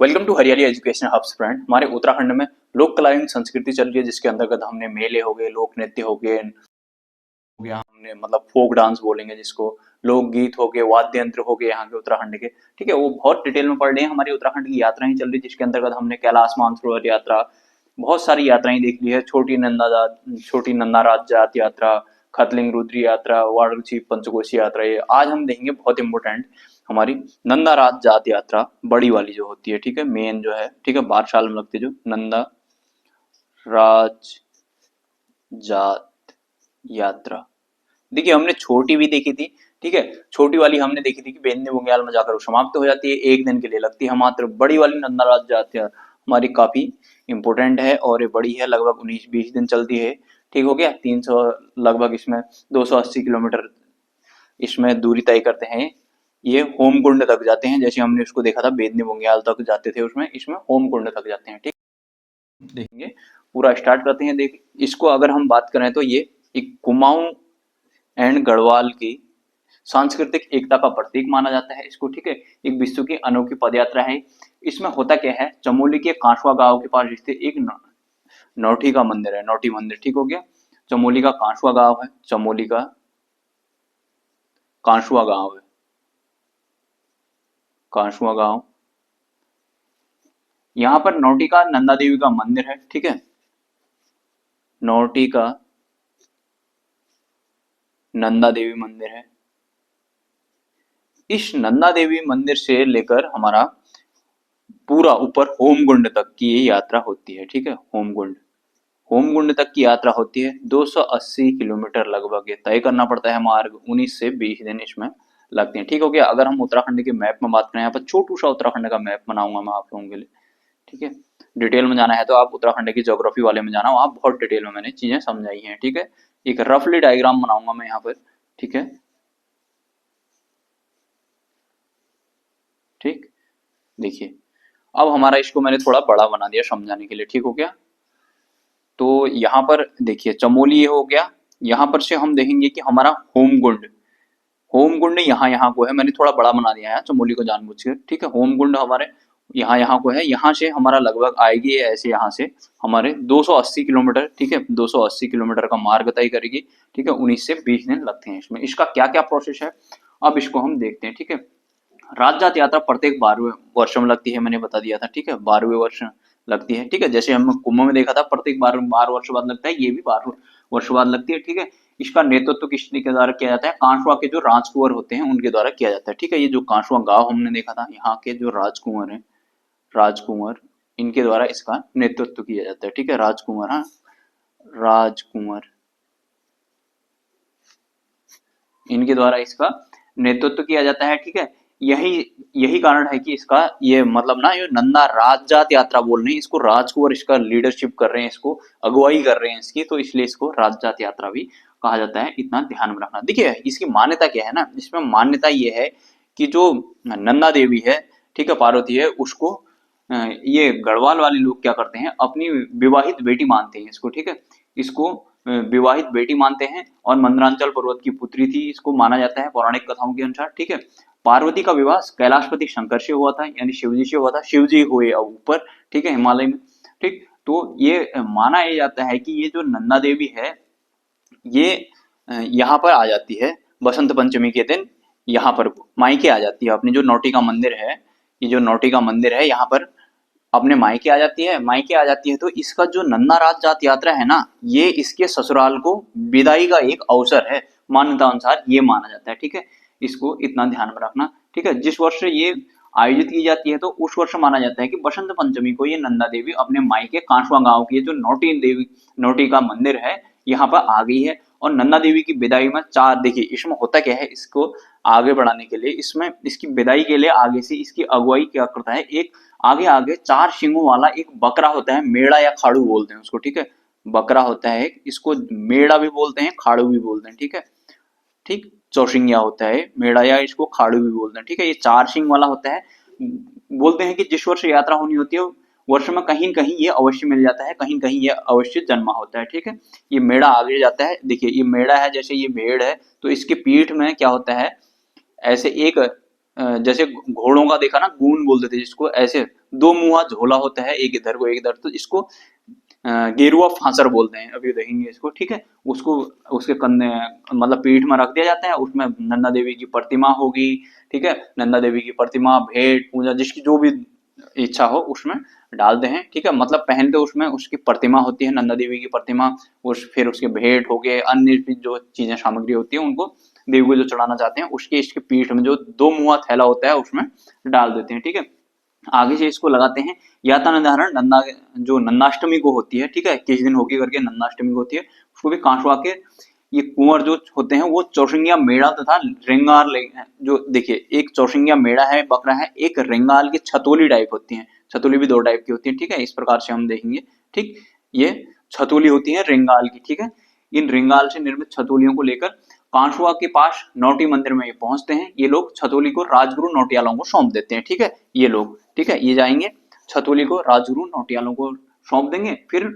Welcome to हरियाली education hubs friend. हमारे उत्तराखंड में लोक कला एवं संस्कृति चल रही है, जिसके अंतर्गत हमने मेले हो गए, लोक नृत्य हो गया हमने मतलब फोक डांस बोलेंगे जिसको, लोकगीत हो गए, वाद्य यंत्र हो गए यहाँ के उत्तराखंड के। ठीक है, वो बहुत डिटेल में पढ़ रहे हैं। हमारी उत्तराखंड की यात्राएं चल रही है, जिसके अंतर्गत हमने कैलाश मानसरोवर यात्रा, बहुत सारी यात्राएं देख ली है। छोटी नंदा जात यात्रा, खतलिंग रुद्री यात्रा, वाराणसी पंचकोशी यात्रा। ये आज हम देखेंगे बहुत इंपोर्टेंट हमारी नंदा राज जात यात्रा, बड़ी वाली जो होती है। ठीक है, मेन जो है, ठीक है, 12 साल में लगती है, जो नंदा राज जात यात्रा। देखिए, हमने छोटी भी देखी थी। ठीक है, छोटी वाली हमने देखी थी कि बेंदे बुंग्याल में जाकर वो समाप्त हो जाती है, एक दिन के लिए लगती है मात्र। बड़ी वाली नंदा राज जात यात्रा हमारी काफी इंपोर्टेंट है और ये बड़ी है, लगभग 19-20 दिन चलती है। ठीक हो गया, 300 लगभग, इसमें 280 किलोमीटर इसमें दूरी तय करते हैं। ये होमकुंड तक जाते हैं, जैसे हमने उसको देखा था बेदनी बुंग्याल तक जाते थे, उसमें इसमें होमकुंड तक जाते हैं। ठीक, देखेंगे पूरा स्टार्ट करते हैं। देख, इसको अगर हम बात करें तो ये एक कुमाऊं एंड गढ़वाल की सांस्कृतिक एकता का प्रतीक माना जाता है इसको। ठीक है, एक विश्व की अनोखी पदयात्रा है। इसमें होता क्या है, चमोली के कांसवा गांव के पास स्थित एक नौठी का मंदिर है, नौठी मंदिर। ठीक हो गया, चमोली का कांसवा गांव है, चमोली का कांसवा गांव है, कांसवा गांव। यहाँ पर नौटी का नंदा देवी का मंदिर है। ठीक है, नौटी का नंदा देवी मंदिर है। इस नंदा देवी मंदिर से लेकर हमारा पूरा ऊपर होमकुंड तक की ये यात्रा होती है। ठीक है, होमकुंड तक की यात्रा होती है। 280 किलोमीटर लगभग ये तय करना पड़ता है मार्ग, 19 से 20 दिन इसमें लगते हैं। ठीक हो गया, अगर हम उत्तराखंड के मैप में बात करें, यहाँ पर छोटू सा उत्तराखंड का मैप बनाऊंगा मैं आप लोगों के लिए। ठीक है, डिटेल में जाना है तो आप उत्तराखंड की ज्योग्राफी वाले में जाना, वहां बहुत डिटेल में मैंने चीजें समझाई हैं। ठीक है, एक रफली डायग्राम बनाऊंगा मैं यहाँ पर। ठीक है, ठीक, देखिए, अब हमारा इसको मैंने थोड़ा बड़ा बना दिया समझाने के लिए। ठीक हो गया, तो यहाँ पर देखिए चमोली ये हो गया। यहाँ पर से हम देखेंगे कि हमारा होमकुंड यहाँ को है, मैंने थोड़ा बड़ा बना दिया है चमोली को जानबूझकर। ठीक है, होमकुंड हमारे यहाँ को है। यहाँ से हमारा लगभग आएगी ऐसे, यहाँ से हमारे 280 किलोमीटर। ठीक है, 280 किलोमीटर का मार्ग तय करेगी। ठीक है, 19 से 20 दिन लगते हैं इसमें। इसका क्या क्या प्रोसेस है, अब इसको हम देखते हैं। ठीक है, राजजात यात्रा प्रत्येक 12वें वर्ष में लगती है, मैंने बता दिया था। ठीक है, 12वें वर्ष लगती है। ठीक है, जैसे हम कुंभ में देखा था प्रत्येक 12 वर्ष बाद लगता है, ये भी 12 वर्ष बाद लगती है। ठीक है, इसका नेतृत्व किसके द्वारा किया जाता है, कांसवा के जो राजकुंवर होते हैं उनके द्वारा किया जाता है। ठीक है, ये जो कांसवा गांव हमने देखा था, यहाँ के जो राजकुंवर हैं, राजकुंवर, इनके द्वारा इसका नेतृत्व किया जाता है। ठीक है, राजकुंवर, हाँ, राजकुंवर, इनके द्वारा इसका नेतृत्व किया जाता है। ठीक है, यही यही कारण है कि इसका ये मतलब ना, ये नंदा राजजात यात्रा बोल रहे हैं इसको, राजकुंवर इसका लीडरशिप कर रहे हैं, इसको अगुवाई कर रहे हैं इसकी, तो इसलिए इसको राजजात यात्रा भी कहा जाता है। इतना ध्यान में रखना। देखिए, इसकी मान्यता क्या है ना, इसमें मान्यता ये है कि जो नंदा देवी है, ठीक है, पार्वती है, उसको ये गढ़वाल वाले लोग क्या करते हैं, अपनी विवाहित बेटी मानते हैं इसको। ठीक है, इसको विवाहित बेटी मानते हैं और मंदरांचल पर्वत की पुत्री थी, इसको माना जाता है पौराणिक कथाओं के अनुसार। ठीक है, पार्वती का विवाह कैलाशपति शंकर से हुआ था, यानी शिवजी से हुआ था। शिवजी हुए ऊपर, ठीक है, हिमालय में। ठीक, तो ये माना ये जाता है कि ये जो नंदा देवी है, ये यहाँ पर आ जाती है बसंत पंचमी के दिन, यहाँ पर मायके आ जाती है। अपने जो नौटी का मंदिर है, ये जो नौटी का मंदिर है, यहाँ पर अपने मायके आ जाती है। मायके आ जाती है तो इसका जो नंदा राज जात यात्रा है ना, ये इसके ससुराल को विदाई का एक अवसर है, मान्यता अनुसार ये माना जाता है। ठीक है, इसको इतना ध्यान में रखना। ठीक है, जिस वर्ष ये आयोजित की जाती है तो उस वर्ष माना जाता है कि बसंत पंचमी को ये नंदा देवी अपने मायके कांसवा गांव की जो नौटी का मंदिर है, यहाँ पर आ गई है। और नंदा देवी की विदाई में चार, देखिए इसमें होता क्या है, इसको आगे बढ़ाने के लिए, इसमें इसकी विदाई के लिए आगे से इसकी अगुवाई क्या करता है, एक आगे आगे 4 सींगों वाला एक बकरा होता है, मेढ़ा या खाड़ू बोलते हैं उसको। ठीक है, बकरा होता है, इसको मेढ़ा भी बोलते हैं, खाड़ू भी बोलते हैं। ठीक है, ठीक, चौसिंगिया होता है, मेढ़ा या इसको खाड़ू भी बोलते हैं। ठीक है, ये 4 सींग वाला होता है। बोलते हैं कि जिस वर्ष यात्रा होनी होती है, वर्ष में कहीं कहीं ये अवश्य मिल जाता है, कहीं कहीं ये अवश्य जन्मा होता है। ठीक है, ये मेढ़ा आगे जाता है। देखिए, ये मेढ़ा है, जैसे ये भेड़ है, तो इसके पीठ में क्या होता है, ऐसे एक जैसे घोड़ों का देखा ना, गून बोलते थे जिसको, ऐसे दो मुंहा झोला होता है, एक इधर को एक इधर, तो इसको गेरुआ फांसर बोलते हैं, अभी देखेंगे इसको, ठीक है। उसको उसके कंधे मतलब पीठ में रख दिया जाता है, उसमें नंदा देवी की प्रतिमा होगी, ठीक है। नंदा देवी की प्रतिमा, भेंट पूजा, जिसकी जो भी इच्छा हो उसमें डालते हैं, ठीक है। मतलब पहनते उसमें उसकी प्रतिमा होती है, नंदा देवी की प्रतिमा, फिर उसके भेंट हो गए, अन्य भी जो चीजें सामग्री होती है उनको देवी को जो चढ़ाना चाहते हैं उसके इसके पीठ में जो दो मुंहा थैला होता है उसमें डाल देते हैं, ठीक है। आगे से इसको लगाते हैं यातना निर्धारण नंदा, जो नंदाष्टमी को होती है, ठीक है। किस दिन होगी करके नंदाष्टमी को होती है, उसको भी कांसवा के ये कुंवर जो होते हैं वो चौसिंगिया मेढ़ा तथा रेंगाल जो देखिए, एक चौसिंगिया मेढ़ा है, बकरा है, एक रेंगाल की छतोली टाइप होती है, छतोली भी दो टाइप की होती है, ठीक है। इस प्रकार से हम देखेंगे, ठीक। ये छतोली होती है रेंगाल की, ठीक है। इन रेंगाल से निर्मित छतोलियों को लेकर कांसुआ के पास नौटी मंदिर में ये पहुंचते हैं, ये लोग छतोली को राजगुरु नौटियालों को सौंप देते हैं, ठीक है। ये लोग, ठीक है, ये जाएंगे छतोली को राजगुरु नौटियालों को सौंप देंगे। फिर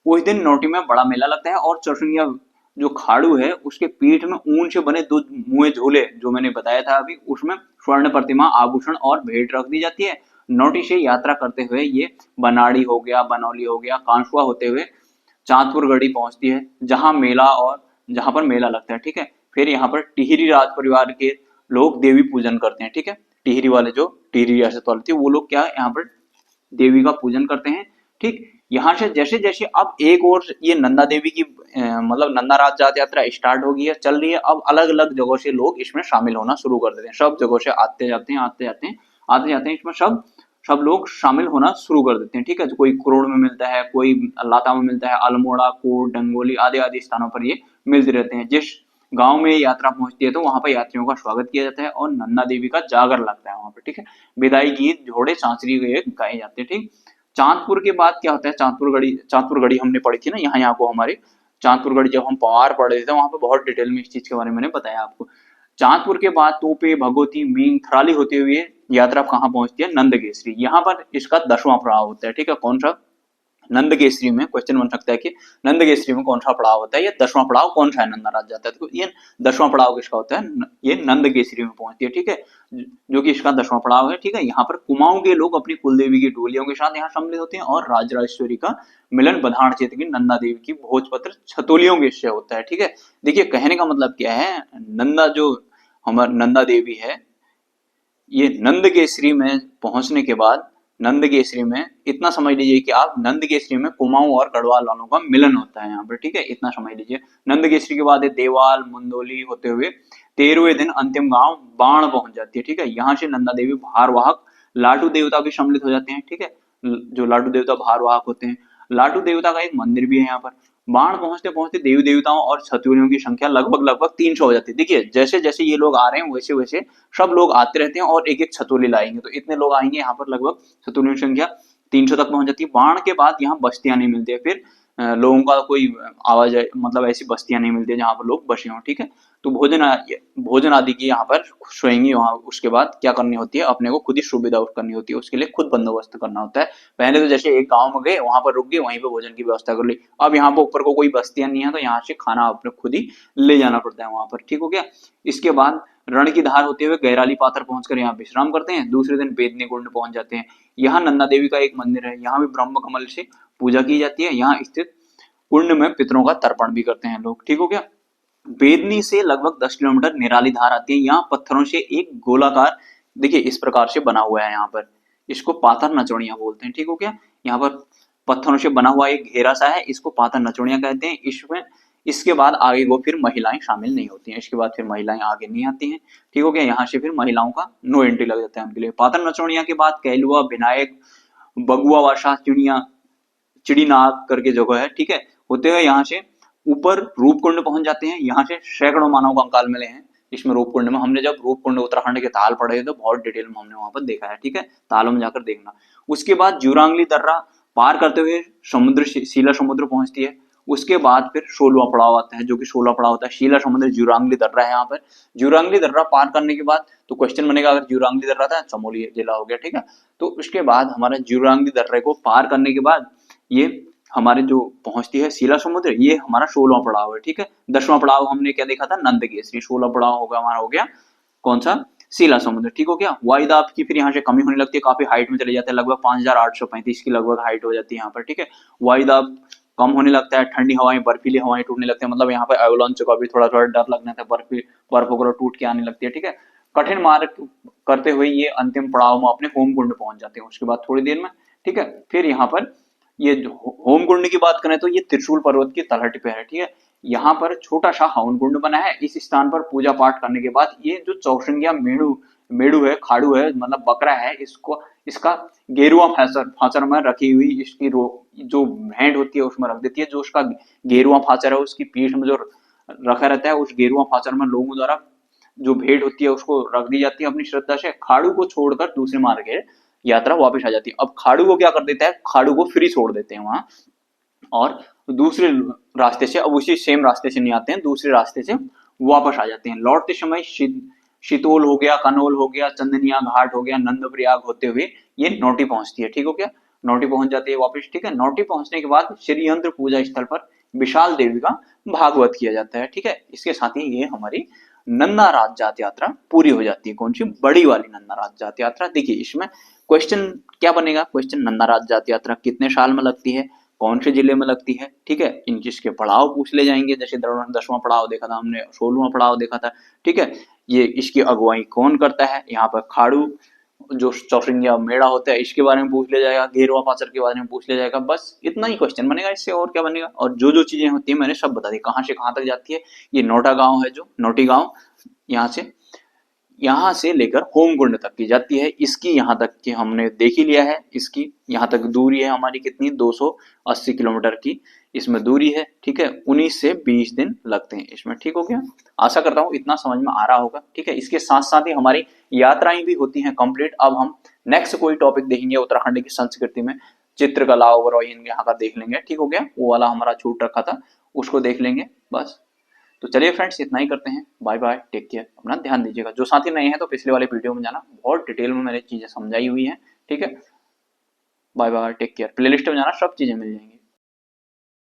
उस दिन नौटी में बड़ा मेला लगता है और चौसिंगिया जो खाड़ू है उसके पीठ में ऊन से बने दो मुए झूले जो मैंने बताया था अभी, उसमें स्वर्ण प्रतिमा, आभूषण और भेंट रख दी जाती है। नौटी से यात्रा करते हुए ये बनाड़ी हो गया, बनौली हो गया, कांसुआ होते हुए चांदपुर गढ़ी पहुंचती है, जहां पर मेला लगता है, ठीक है। फिर यहाँ पर टिहरी राज परिवार के लोग देवी पूजन करते हैं, ठीक है। टिहरी वाले जो टिहरी रियासत वाले थे वो लोग क्या है यहाँ पर देवी का पूजन करते हैं, ठीक। यहाँ से जैसे जैसे अब एक और ये नंदा देवी की मतलब नंदा राज जात यात्रा स्टार्ट हो गई है, चल रही है, अब अलग अलग जगहों से लोग इसमें शामिल होना शुरू कर देते हैं, सब जगहों से आते जाते हैं, आते जाते हैं, आते जाते हैं, इसमें सब सब लोग शामिल होना शुरू कर देते हैं, ठीक है। तो कोई कुरोड़ में मिलता है, कोई लाता में मिलता है, अल्मोड़ा, कोट, डंगोली आदि आदि स्थानों पर ये मिलते रहते हैं। जिस गांव में यात्रा पहुंचती है तो वहां पर यात्रियों का स्वागत किया जाता है और नंदा देवी का जागर लगता है वहां पर, ठीक है। विदाई गीत, जोड़े, सांसरी गाए जाते हैं, ठीक। चांदपुर के बाद क्या होता है, चांदपुर गढ़ी हमने पढ़ी थी ना, यहाँ को हमारे चांदपुर गढ़ी जब हम पवार पढ़ रहे थे वहां पे बहुत डिटेल में इस चीज के बारे में मैंने बताया आपको। चांदपुर के बाद तोपे, भगवती, मींग, थराली होते हुए यात्रा कहाँ पहुंचती है, नंदकेसरी। यहाँ पर इसका 10वां पड़ाव होता है, ठीक है। कौन सा, नंदकेसरी में क्वेश्चन बन सकता है कि नंदकेसरी में कौन सा पड़ाव होता है, या 10वां पड़ाव कौन सा है नंदा राज जाता है, तो ये 10वां पड़ाव किसका होता है, ये नंदकेसरी में पहुंचती है, ठीक है, जो कि इसका 10वां पड़ाव है, ठीक है। यहाँ पर कुमाऊं के लोग अपनी कुलदेवी की डोलियों के साथ यहाँ सम्मिलित होते हैं और राजराजेश्वरी का मिलन बधाड़ क्षेत्र की नंदा देवी की भोजपत्र छतोलियों के इससे होता है, ठीक है। देखिए कहने का मतलब क्या है, नंदा जो हमारी नंदा देवी है, ये नंद केसरी में पहुंचने के बाद नंद केसरी में इतना समझ लीजिए कि आप नंद केसरी में कुमाऊं और गढ़वाल वालों का मिलन होता है यहाँ पर, ठीक है, इतना समझ लीजिए। नंद केसरी के बाद देवाल, मुंदोली होते हुए 13वें दिन अंतिम गांव बाण पहुंच जाती है, ठीक है। यहाँ से नंदा देवी भारवाहक लाटू देवता भी सम्मिलित हो जाते हैं, ठीक है। जो लाटू देवता भारवाहक होते हैं, लाटू देवता का एक मंदिर भी है यहाँ पर। बाण पहुंचते पहुंचते देवी देवताओं और छतुरियों की संख्या लगभग लगभग 300 हो जाती है। देखिए जैसे जैसे ये लोग आ रहे हैं वैसे वैसे सब लोग आते रहते हैं और एक एक छतोली लाएंगे, तो इतने लोग आएंगे यहाँ पर, लगभग छतोलियों की संख्या 300 तक पहुंच जाती है। बाण के बाद यहाँ बस्तियां नहीं मिलती है, फिर लोगों का कोई आवाज मतलब ऐसी बस्तियां नहीं मिलती है जहाँ पर लोग बसे हों, ठीक है। तो भोजन आदि की यहाँ पर सोएंगे, वहां उसके बाद क्या करनी होती है, अपने को खुद ही सुविधा करनी होती है, उसके लिए खुद बंदोबस्त करना होता है। पहले तो जैसे एक गांव में गए, वहां पर रुक गए, वहीं पे भोजन की व्यवस्था कर ली। अब यहाँ पर ऊपर को कोई बस्तियां नहीं है तो यहाँ से खाना अपने खुद ही ले जाना पड़ता है वहां पर, ठीक हो गया। इसके बाद रण की धार होते हुए गैराली पात्र पहुंचकर यहाँ विश्राम करते हैं। दूसरे दिन बेदनी कुंड पहुंच जाते हैं। यहाँ नंदा देवी का एक मंदिर है, यहाँ भी ब्रह्म कमल से पूजा की जाती है। यहाँ स्थित कुंड में पितरों का तर्पण भी करते हैं लोग, ठीक हो गया। बेदनी से लगभग 10 किलोमीटर निराली धार आती है। यहाँ पत्थरों से एक गोलाकार, देखिए इस प्रकार से बना हुआ है, यहाँ पर इसको पाथर नचोड़िया बोलते हैं, ठीक हो गया। यहाँ पर पत्थरों से बना हुआ एक घेरा सा है, इसको पाथर नचोड़िया कहते हैं। इसमें इसके बाद आगे वो फिर महिलाएं शामिल नहीं होती हैं, इसके बाद फिर महिलाएं आगे नहीं आती हैं, ठीक हो गया। यहाँ से फिर महिलाओं का नो एंट्री लग जाता है उनके लिए। पाथर नचोड़िया के बाद कहलुआ, विनायक, बगुआ वाशा, चिड़ीनाग करके जगह है, ठीक है। होते हुए यहाँ से ऊपर रूपकुंड पहुंच जाते हैं। यहाँ से सैकड़ों मानव कंकाल मिले हैं इसमें रूपकुंड में। हमने जब रूपकुंड उत्तराखंड के ताल पढ़े तो बहुत डिटेल में हमने वहां पर देखा है, ठीक है, तालों में जाकर देखना। उसके बाद जुरांगली दर्रा पार करते हुए समुद्र शीला समुद्र पहुंचती है। उसके बाद फिर 16वां पड़ाव आता है, जो कि 16वां पड़ाव होता है शीला समुद्र जुरांगली दर्रा है। यहाँ पर जुरांगली दर्रा पार करने के बाद तो क्वेश्चन बनेगा, अगर जुरांगली दर्रा था चमोली जिला हो गया, ठीक है। तो उसके बाद हमारा जुरांगली दर्रे को पार करने के बाद ये हमारे जो पहुंचती है शीला समुद्र, ये हमारा 16वां पड़ाव है, ठीक है। 10वां पड़ाव हमने क्या देखा था, नंद केसरी। 16 पड़ाव होगा हमारा, हो गया कौन सा, सीला समुद्र, ठीक हो गया। वायुदाब की फिर यहाँ से कमी होने लगती है, काफी हाइट में चले जाते हैं, लगभग 5835 की लगभग हाइट हो जाती है यहाँ पर, ठीक है। वायुदाब कम होने लगता है, ठंडी हवाएं बर्फीली हवाएं टूटने लगती है, मतलब यहाँ पर एवलांच का भी थोड़ा थोड़ा डर लगने लगता है, बर्फ वगैरह टूट के आने लगती है, ठीक है। कठिन मार्ग करते हुए ये अंतिम पड़ाव में अपने होम कुंड पहुंच जाते हैं उसके बाद थोड़ी देर में, ठीक है। फिर यहाँ पर ये होम कुंड की बात करें तो ये त्रिशूल पर्वत की तलहटी पे है, ठीक है। यहाँ पर छोटा सा हवन कुंड बना है। इस स्थान पर पूजा पाठ करने के बाद ये जो चौसंगिया मेढ़ू मेढ़ू है, खाड़ू है, मतलब बकरा है, इसको इसका गेरुआ फाचर फाचर में रखी हुई इसकी जो भेंट होती है उसमें रख देती है। जो उसका गेरुआ फाचर है उसकी पीठ में जो रखा रहता है, उस गेरुआ फाचर में लोगों द्वारा जो भेंट होती है उसको रख दी जाती है अपनी श्रद्धा से। खाड़ू को छोड़कर दूसरे मार्ग के यात्रा वापस आ जाती है। अब खाड़ू को क्या कर देता है, खाड़ू को फ्री छोड़ देते हैं वहां, और दूसरे रास्ते से, अब उसी सेम रास्ते से नहीं आते हैं, दूसरे रास्ते से वापस आ जाते हैं। लौटते समय शितोल हो गया, कनौल हो गया, चंदनिया घाट हो गया, नंदप्रयाग होते हुए ये नौटी पहुंचती है, ठीक हो गया। नौटी पहुंच जाती है वापस, ठीक है। नौटी पहुंचने के बाद श्री यंत्र पूजा स्थल पर विशाल देवी का भागवत किया जाता है, ठीक है। इसके साथ ही ये हमारी नंदा राज जात यात्रा पूरी हो जाती है। कौन सी? बड़ी वाली नंदा राज जात यात्रा। देखिए इसमें क्वेश्चन क्या बनेगा, क्वेश्चन नंदा राज जात यात्रा कितने साल में लगती है, कौन से जिले में लगती है, ठीक है। इन चीज पड़ाव पूछ ले जाएंगे, जैसे 10वां पड़ाव देखा था हमने, 16वां पड़ाव देखा था, ठीक है। ये इसकी अगुवाई कौन करता है, यहाँ पर खाड़ू जो चौसिंगिया मेढ़ा होता है इसके बारे में पूछ लिया जाएगा, गेरुआ पाचर के बारे में पूछ लिया जाएगा, बस इतना ही क्वेश्चन बनेगा, इससे और क्या बनेगा। और जो चीजें होती है मैंने सब बता दी, कहाँ से कहाँ तक जाती है। ये नोटा गांव है, जो नोटी गांव यहाँ से लेकर होम कुंड तक की जाती है। इसकी यहाँ तक की हमने देख ही लिया है, इसकी यहाँ तक दूरी है हमारी कितनी, 280 किलोमीटर की इसमें दूरी है, ठीक है। 19 से 20 दिन लगते हैं इसमें, ठीक हो गया। आशा करता हूँ इतना समझ में आ रहा होगा, ठीक है। इसके साथ साथ ही हमारी यात्राएं भी होती हैं कंप्लीट। अब हम नेक्स्ट कोई टॉपिक देखेंगे उत्तराखंड की संस्कृति में, चित्रकला वगैरह यहाँ का देख लेंगे, ठीक हो गया। वो वाला हमारा छूट रखा था उसको देख लेंगे बस। तो चलिए फ्रेंड्स इतना ही करते हैं, बाय बाय, टेक केयर, अपना ध्यान दीजिएगा। जो साथी नए हैं तो पिछले वाले वीडियो में जाना, बहुत डिटेल में मैंने चीजें समझाई हुई हैं, ठीक है। Bye bye, take care, playlist में जाना, सब चीजें मिल जाएंगी।